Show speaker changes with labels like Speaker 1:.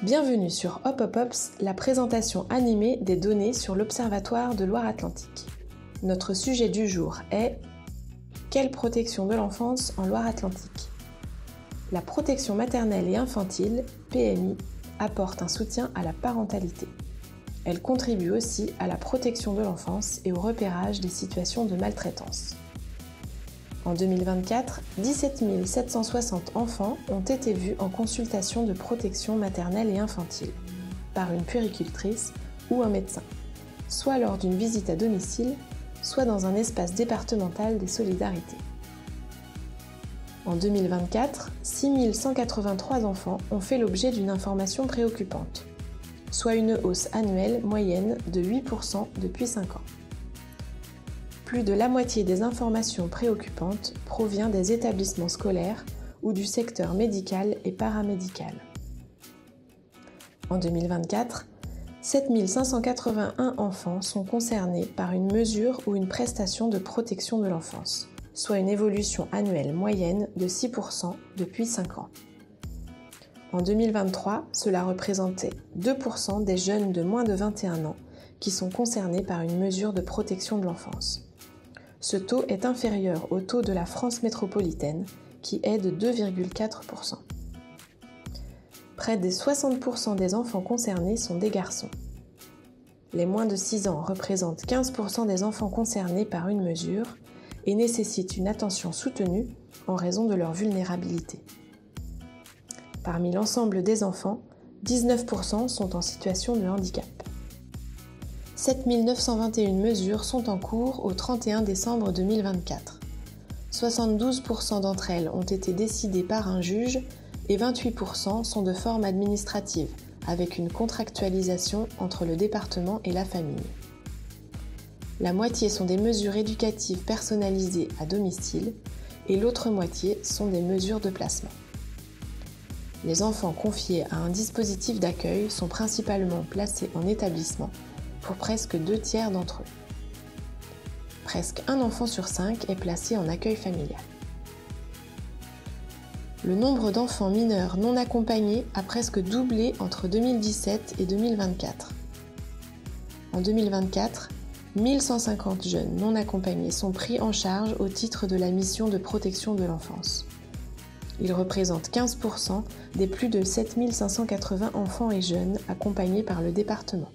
Speaker 1: Bienvenue sur Hop Hop Hops, la présentation animée des données sur l'Observatoire de Loire-Atlantique. Notre sujet du jour est « Quelle protection de l'enfance en Loire-Atlantique ?» La protection maternelle et infantile, PMI, apporte un soutien à la parentalité. Elle contribue aussi à la protection de l'enfance et au repérage des situations de maltraitance. En 2024, 17 760 enfants ont été vus en consultation de protection maternelle et infantile, par une puéricultrice ou un médecin, soit lors d'une visite à domicile, soit dans un espace départemental des solidarités. En 2024, 6 183 enfants ont fait l'objet d'une information préoccupante, soit une hausse annuelle moyenne de 8% depuis 5 ans. Plus de la moitié des informations préoccupantes provient des établissements scolaires ou du secteur médical et paramédical. En 2024, 7 581 enfants sont concernés par une mesure ou une prestation de protection de l'enfance, soit une évolution annuelle moyenne de 6% depuis 5 ans. En 2023, cela représentait 2% des jeunes de moins de 21 ans qui sont concernés par une mesure de protection de l'enfance. Ce taux est inférieur au taux de la France métropolitaine, qui est de 2,4%. Près de 60% des enfants concernés sont des garçons. Les moins de 6 ans représentent 15% des enfants concernés par une mesure et nécessitent une attention soutenue en raison de leur vulnérabilité. Parmi l'ensemble des enfants, 19% sont en situation de handicap. 7 921 mesures sont en cours au 31 décembre 2024. 72% d'entre elles ont été décidées par un juge et 28% sont de forme administrative, avec une contractualisation entre le département et la famille. La moitié sont des mesures éducatives personnalisées à domicile et l'autre moitié sont des mesures de placement. Les enfants confiés à un dispositif d'accueil sont principalement placés en établissement pour presque 2/3 d'entre eux. Presque un enfant sur 5 est placé en accueil familial. Le nombre d'enfants mineurs non accompagnés a presque doublé entre 2017 et 2024. En 2024, 1150 jeunes non accompagnés sont pris en charge au titre de la mission de protection de l'enfance. Ils représentent 15% des plus de 7 580 enfants et jeunes accompagnés par le département.